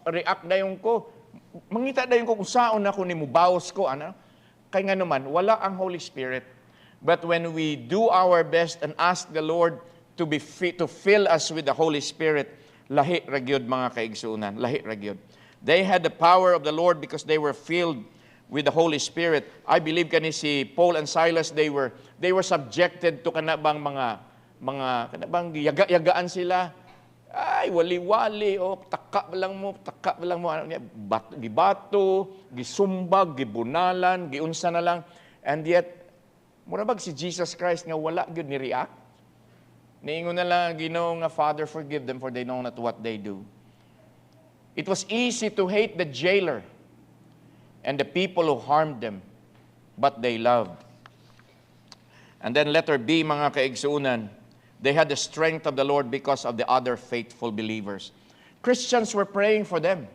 A: React dayon ko. Mangita dayon ko kung saan ako ni mubaos ko. Ano? Kaya nga naman, wala ang Holy Spirit. But when we do our best and ask the Lord to fill us with the Holy Spirit, lahi ragyod mga kaigsuunan. Lahi ragyod. They had the power of the Lord because they were filled with the Holy Spirit. I believe kani si Paul and Silas, they were subjected to kanabang mga kanabang yaga-yagaan sila. Ay, wali-wali, taka lang mo, ano niya, gibato, gisumbag, gibunalan, giunsa na lang. And yet, murabag si Jesus Christ nga wala gyud ni react. Niingon na lang Ginoo nga, Father, forgive them for they know not what they do. It was easy to hate the jailer and the people who harmed them, but they loved. And then letter B, mga kaigsuunan, they had the strength of the Lord because of the other faithful believers. Christians were praying for them.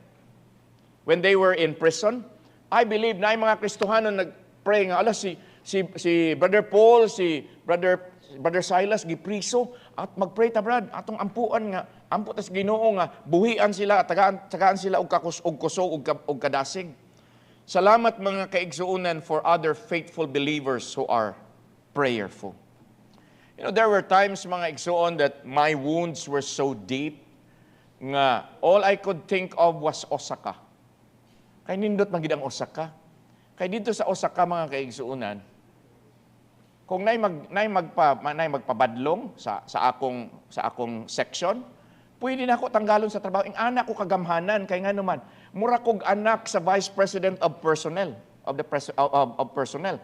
A: When they were in prison, I believe na yung mga Kristohanon nag-pray nga, si Brother Paul, si Brother Silas, gipriso, at mag-pray ta, Brad, atong ampuan nga, ampo tas Ginoo nga, buhian sila, at tagaan sila og kuso, og kadasig. Salamat mga kaigsuunan for other faithful believers who are prayerful. You know, there were times, mga igsuon, that my wounds were so deep nga all I could think of was Osaka. Kay nindot magid ang Osaka. Kay dito sa Osaka, mga kaigsuunan, kung nay magpabadlong sa akong section, pwede na ako tanggalon sa trabaho. Ang anak ko kagamhanan kay nga naman mura kog anak sa Vice President of Personnel of personnel.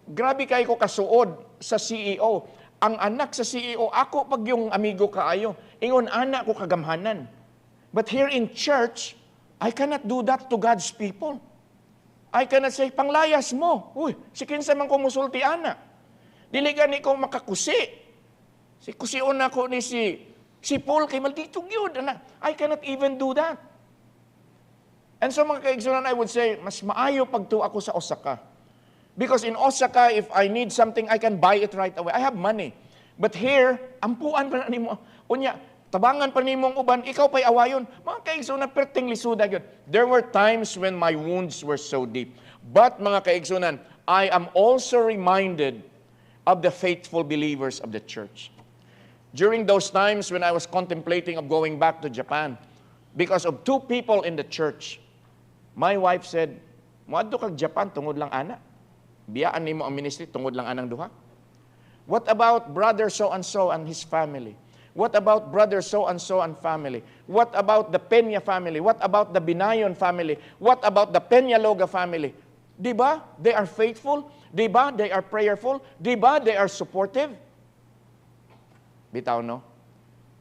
A: Grabe kay ko kasuod sa CEO. Ang anak sa CEO ako pag yung amigo kaayo. Ingon anak ko kagamhanan. But here in church, I cannot do that to God's people. I cannot say panglayas mo. Uy, si kinsa man ko musulti anak. Dili gani ko makakusi. Si kusion ako ni si Paul kay maldito gyud ana. I cannot even do that. And so mga kaigsunan, I would say mas maayo pagtuo ako sa Osaka. Because in Osaka, if I need something, I can buy it right away. I have money. But here, ampuan pa na nimo. Unya, Tabangan pa nimong uban, ikaw pa'y awayon. Mga kaigsunan, perting lisuda yun. There were times when my wounds were so deep. But mga kaigsunan, I am also reminded of the faithful believers of the church. During those times when I was contemplating of going back to Japan, because of two people in the church, my wife said, "Moadto kag Japan tungod lang ana. Biyaan nimo ang ministry tungod lang anang duha." What about brother so and so and his family? What about brother so and so and family? What about the Peña family? What about the Binayon family? What about the Peñaloga family? Di ba? They are faithful. Di ba? They are prayerful. Di ba? They are supportive. Bitaw, no?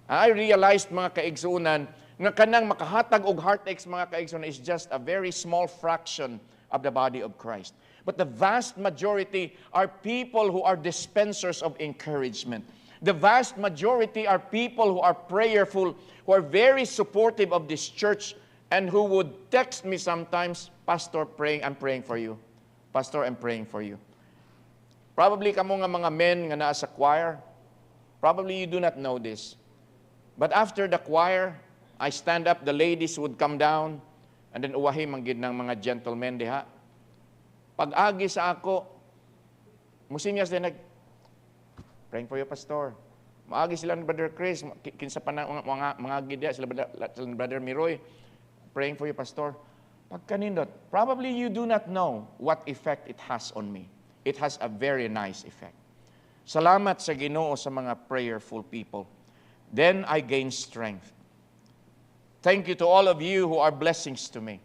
A: I realized, mga kaigsunan, nga kanang makahatag og heartaches, mga kaigsunan, is just a very small fraction of the body of Christ. But the vast majority are people who are dispensers of encouragement. The vast majority are people who are prayerful, who are very supportive of this church, and who would text me sometimes, "Pastor, I'm praying for you. Pastor, I'm praying for you." Probably kamo nga mga men nga naa sa choir, probably you do not know this. But after the choir, I stand up, the ladies would come down, and then uwahi manggid ng mga gentlemen diha. Pag-agi sa ako, musinyas din praying for you, Pastor. Maagi sila ni Brother Chris, kinsa pa na mga gidya, sila Brother Miroy, praying for you, Pastor. Pagkanindot, probably you do not know what effect it has on me. It has a very nice effect. Salamat sa Ginoo sa mga prayerful people. Then I gain strength. Thank you to all of you who are blessings to me.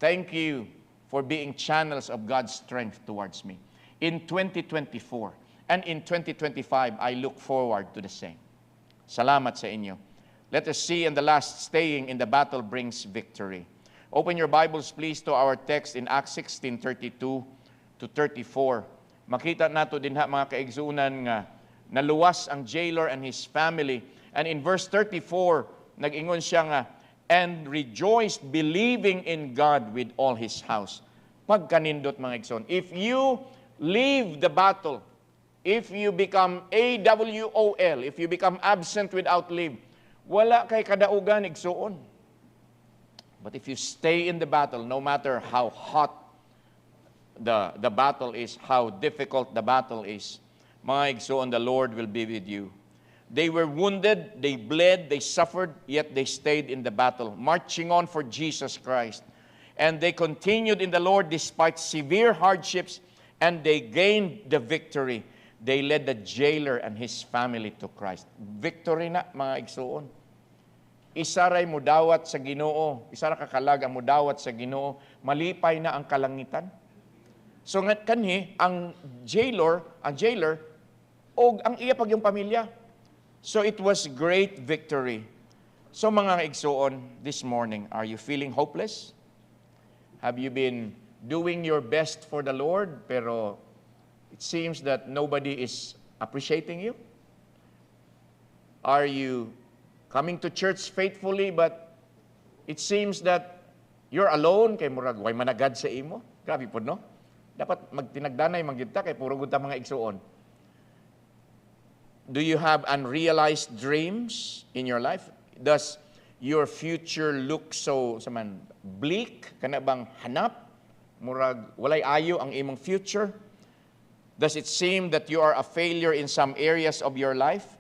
A: Thank you for being channels of God's strength towards me. In 2024 and in 2025, I look forward to the same. Salamat sa inyo. Let us see in the last, staying in the battle brings victory. Open your Bibles, please, to our text in Acts 16:32 to 34. Makita nato din mga kaigsunan nga naluwas ang jailer and his family. And in verse 34, nag-ingon siya nga, "And rejoiced, believing in God with all his house." Pagkanindot, mga igsoon, if you leave the battle, if you become AWOL, if you become absent without leave, wala kay kadaugan, igsoon. But if you stay in the battle, no matter how hot the battle is, how difficult the battle is, mga igsoon, the Lord will be with you. They were wounded, they bled, they suffered, yet they stayed in the battle, marching on for Jesus Christ. And they continued in the Lord despite severe hardships, and they gained the victory. They led the jailer and his family to Christ. Victory na, mga igsoon. Isa ray mudawat sa Ginoo, isa ra kakalag ang mudawat sa Ginoo, malipay na ang kalangitan. So nga kanhi ang jailer og ang iya pag yung pamilya. So it was great victory. So mga igsoon, this morning, are you feeling hopeless? Have you been doing your best for the Lord, pero it seems that nobody is appreciating you? Are you coming to church faithfully, but it seems that you're alone, kay murag way managad sa imo? Grabe po, no? Dapat magtinagdanay, magyudta, kay puro gudta mga igsuon. Do you have unrealized dreams in your life? Does your future look so bleak? Kana bang hanap? Murag walay ayo ang imong future? Does it seem that you are a failure in some areas of your life?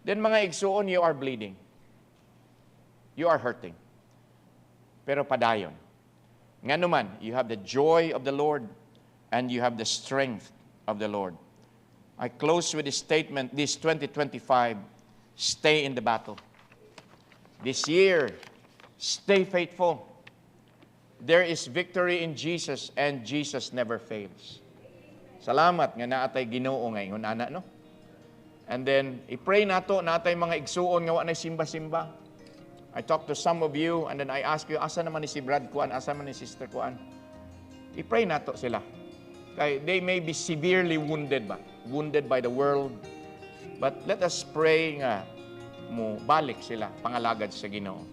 A: Then mga igsuon, you are bleeding. You are hurting. Pero padayon. Nga naman, you have the joy of the Lord and you have the strength of the Lord. I close with this statement, this 2025, stay in the battle. This year, stay faithful. There is victory in Jesus and Jesus never fails. Salamat nga naatay Ginoo ngayon, ana, no? And then, i-pray nato, natay mga igsuon nga wa na simba-simba. I talk to some of you, and then I ask you, asa naman ni si Brad Kuan, asa naman ni Sister Kuan? I-pray nato sila. Kay they may be severely wounded by the world. But let us pray nga mo balik sila, pangalagad sa Ginoo.